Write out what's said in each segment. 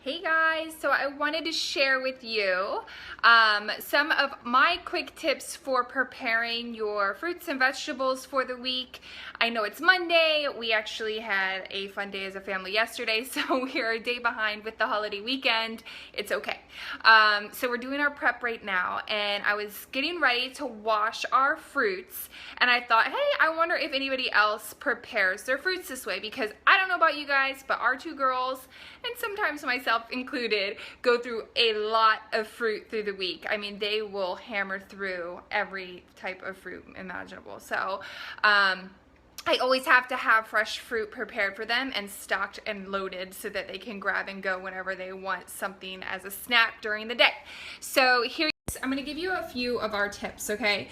Hey guys, so I wanted to share with you some of my quick tips for preparing your fruits and vegetables for the week. I know it's Monday. We actually had a fun day as a family yesterday, so we're a day behind with the holiday weekend. It's okay. So we're doing our prep right now, and I was getting ready to wash our fruits, and I thought, hey, I wonder if anybody else prepares their fruits this way, because I don't know about you guys, but our two girls, and sometimes myself included, go through a lot of fruit through the week. I mean, they will hammer through every type of fruit imaginable. So I always have to have fresh fruit prepared for them and stocked and loaded so that they can grab and go whenever they want something as a snack during the day. So I'm going to give you a few of our tips, okay?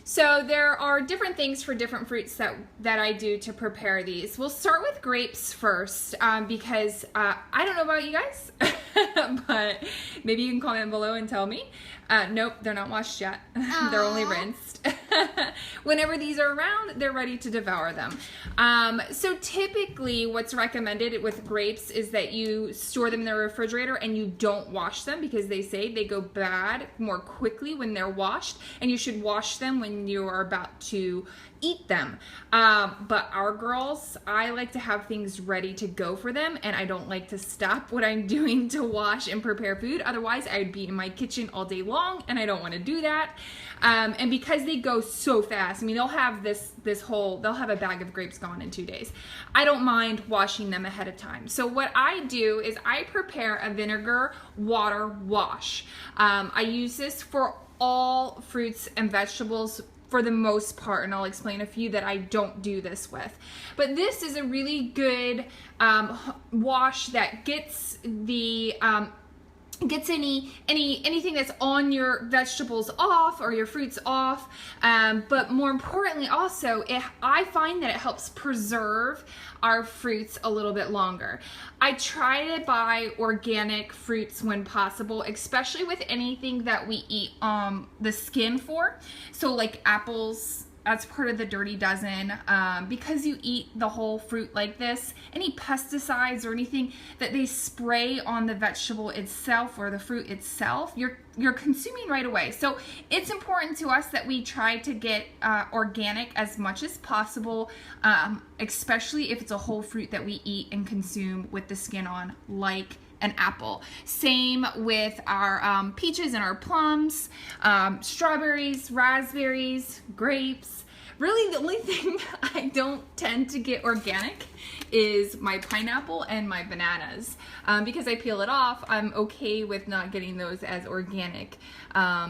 So there are different things for different fruits that I do to prepare these. We'll start with grapes first because I don't know about you guys, but maybe you can comment below and tell me. Nope, they're not washed yet. They're only rinsed. Whenever these are around, they're ready to devour them. So typically what's recommended with grapes is that you store them in the refrigerator and you don't wash them, because they say they go bad more quickly when they're washed, and you should wash them when you are about to eat them. But our girls, I like to have things ready to go for them, and I don't like to stop what I'm doing to wash and prepare food. Otherwise, I'd be in my kitchen all day long, and I don't want to do that. And because they go so fast, I mean, they'll have they'll have a bag of grapes gone in 2 days. I don't mind washing them ahead of time. So what I do is I prepare a vinegar water wash. I use this for all fruits and vegetables for the most part, and I'll explain a few that I don't do this with. But this is a really good wash that gets the anything that's on your vegetables off, or your fruits off, but more importantly also, I find that it helps preserve our fruits a little bit longer. I try to buy organic fruits when possible, especially with anything that we eat the skin for. So like apples, that's part of the dirty dozen. Because you eat the whole fruit like this, any pesticides or anything that they spray on the vegetable itself or the fruit itself, you're consuming right away. So it's important to us that we try to get organic as much as possible, especially if it's a whole fruit that we eat and consume with the skin on, like an apple. Same with our peaches and our plums, strawberries, raspberries, grapes. Really, the only thing I don't tend to get organic is my pineapple and my bananas. Because I peel it off, I'm okay with not getting those as organic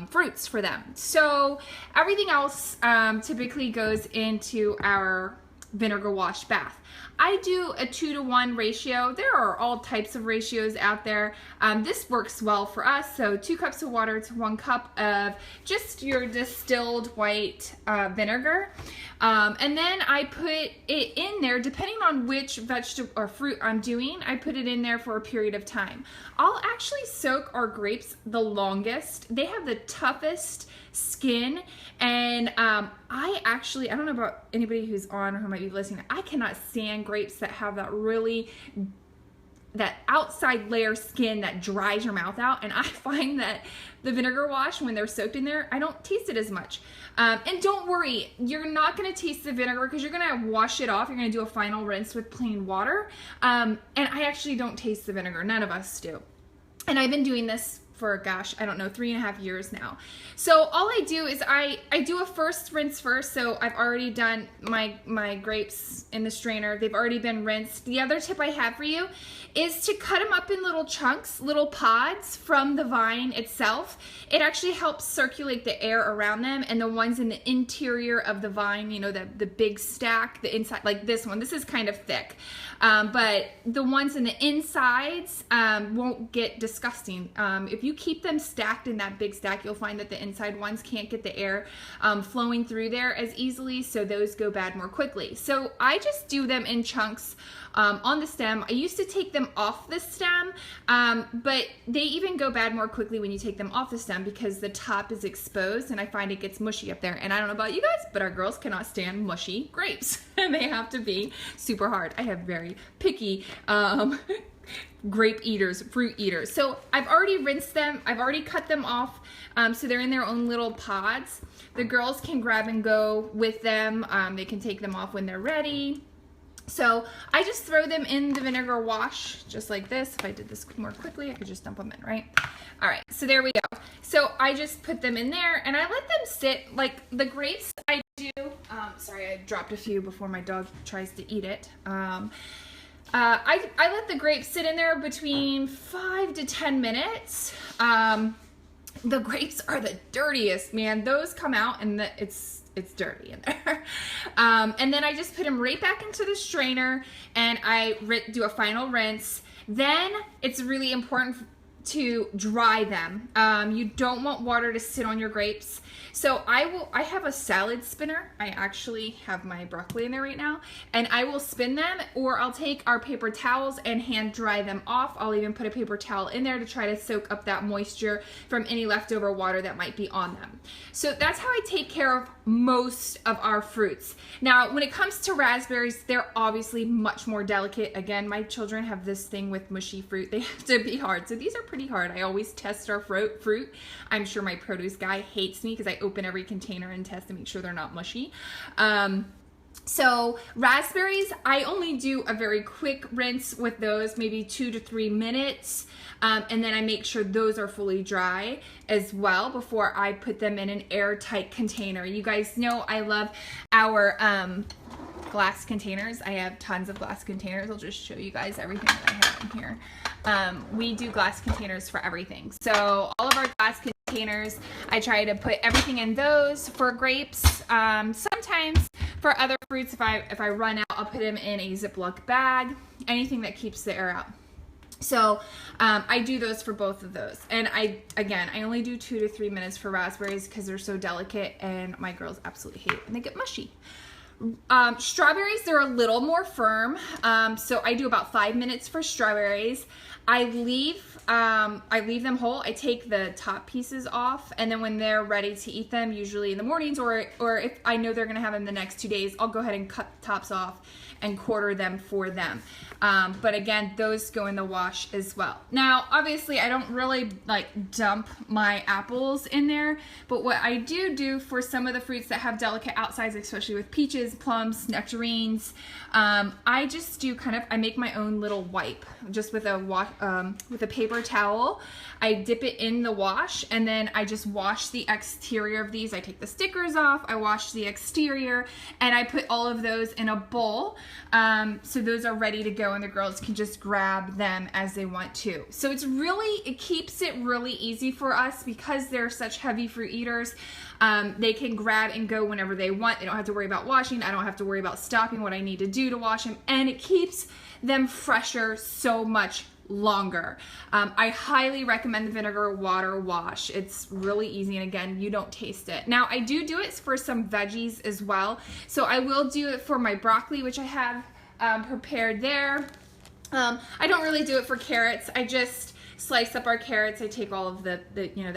fruits for them. So everything else typically goes into our vinegar wash bath. I do a 2-to-1 ratio. There are all types of ratios out there. This works well for us. So 2 cups of water to 1 cup of just your distilled white vinegar. And then I put it in there, depending on which vegetable or fruit I'm doing, I put it in there for a period of time. I'll actually soak our grapes the longest. They have the toughest skin, and I don't know about anybody who's on or who might be listening, I cannot stand grapes that have that outside layer skin that dries your mouth out. And I find that the vinegar wash, when they're soaked in there, I don't taste it as much. And don't worry, you're not going to taste the vinegar because you're going to wash it off. You're going to do a final rinse with plain water. And I actually don't taste the vinegar. None of us do. And I've been doing this for, gosh, I don't know, 3.5 years now. So all I do is I do a first rinse first. So I've already done my grapes in the strainer. They've already been rinsed. The other tip I have for you is to cut them up in little chunks, little pods from the vine itself. It actually helps circulate the air around them, and the ones in the interior of the vine, you know, the big stack, the inside, like this one, this is kind of thick. But the ones in the insides won't get disgusting. If you keep them stacked in that big stack, you'll find that the inside ones can't get the air flowing through there as easily, so those go bad more quickly. So I just do them in chunks on the stem. I used to take them off the stem, but they even go bad more quickly when you take them off the stem because the top is exposed, and I find it gets mushy up there. And I don't know about you guys, but our girls cannot stand mushy grapes, and they have to be super hard. I have very picky grape eaters, fruit eaters. So I've already rinsed them. I've already cut them off. So they're in their own little pods. The girls can grab and go with them. They can take them off when they're ready. So I just throw them in the vinegar wash, just like this. If I did this more quickly, I could just dump them in, right? All right, so there we go. So I just put them in there and I let them sit, like the grapes I do, sorry, I dropped a few before my dog tries to eat it. I let the grapes sit in there between 5 to 10 minutes. The grapes are the dirtiest, man. Those come out and it's dirty in there. And then I just put them right back into the strainer and I do a final rinse. Then it's really important to dry them. You don't want water to sit on your grapes. So I have a salad spinner. I actually have my broccoli in there right now, and I will spin them, or I'll take our paper towels and hand dry them off. I'll even put a paper towel in there to try to soak up that moisture from any leftover water that might be on them. So that's how I take care of most of our fruits. Now, when it comes to raspberries, they're obviously much more delicate. Again, my children have this thing with mushy fruit. They have to be hard. So these are pretty hard. I always test our fruit. I'm sure my produce guy hates me because I open every container and test to make sure they're not mushy. So raspberries, I only do a very quick rinse with those, maybe 2 to 3 minutes. And then I make sure those are fully dry as well before I put them in an airtight container. You guys know I love our glass containers. I have tons of glass containers. I'll just show you guys everything that I have in here. We do glass containers for everything. So all of our glass containers, I try to put everything in those. For grapes, sometimes for other fruits, if I run out, I'll put them in a Ziploc bag, anything that keeps the air out. So I do those for both of those. And I only do 2 to 3 minutes for raspberries because they're so delicate and my girls absolutely hate it when they get mushy. Strawberries, they're a little more firm. So I do about 5 minutes for strawberries. I leave them whole. I take the top pieces off, and then when they're ready to eat them, usually in the mornings, or if I know they're gonna have them the next 2 days, I'll go ahead and cut the tops off and quarter them for them. But again, those go in the wash as well. Now, obviously, I don't really like dump my apples in there, but what I do for some of the fruits that have delicate outsides, especially with peaches, plums, nectarines, I just do I make my own little wipe just with a paper towel. I dip it in the wash, and then I just wash the exterior of these. I take the stickers off, I wash the exterior, and I put all of those in a bowl. So those are ready to go, and the girls can just grab them as they want to. So it keeps it really easy for us because they're such heavy fruit eaters. They can grab and go whenever they want. They don't have to worry about washing. I don't have to worry about stopping what I need to do to wash them, and it keeps them fresher so much longer. I highly recommend the vinegar water wash. It's really easy, and again, you don't taste it. Now, I do it for some veggies as well. So I will do it for my broccoli, which I have prepared there. I don't really do it for carrots. I just slice up our carrots. I take all of the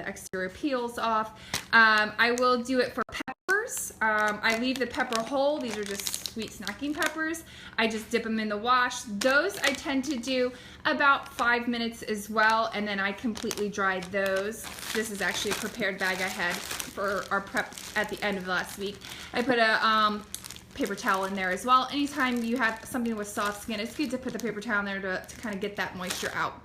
exterior peels off. I will do it for peppers. I leave the pepper whole. These are just sweet snacking peppers. I just dip them in the wash. Those I tend to do about 5 minutes as well, and then I completely dried those. This is actually a prepared bag I had for our prep at the end of last week. I put a paper towel in there as well. Anytime you have something with soft skin, it's good to put the paper towel in there to kind of get that moisture out.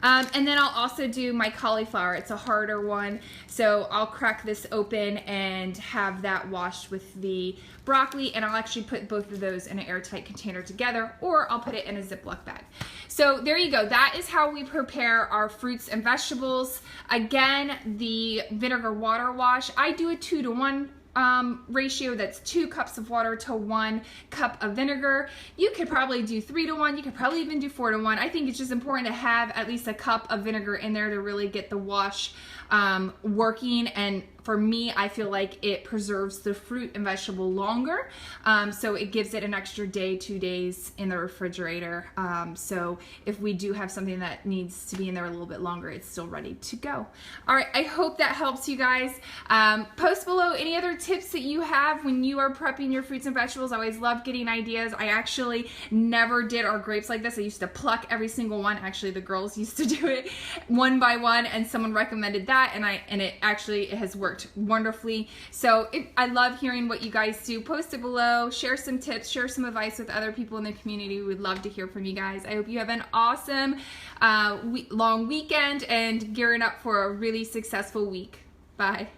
And then I'll also do my cauliflower. It's a harder one, so I'll crack this open and have that washed with the broccoli, and I'll actually put both of those in an airtight container together, or I'll put it in a Ziploc bag. So there you go. That is how we prepare our fruits and vegetables. Again, the vinegar water wash, I do a 2 to 1 ratio. That's 2 cups of water to 1 cup of vinegar. You could probably do 3 to 1. You could probably even do 4 to 1. I think it's just important to have at least a cup of vinegar in there to really get the wash working and For me, I feel like it preserves the fruit and vegetable longer, so it gives it an extra day, 2 days in the refrigerator. So if we do have something that needs to be in there a little bit longer, it's still ready to go. All right, I hope that helps you guys. Post below any other tips that you have when you are prepping your fruits and vegetables. I always love getting ideas. I actually never did our grapes like this. I used to pluck every single one. Actually, the girls used to do it one by one, and someone recommended that, and it actually has worked wonderfully. So I love hearing what you guys do. Post it below, share some tips, share some advice with other people in the community. We'd love to hear from you guys. I hope you have an awesome long weekend and gearing up for a really successful week. Bye.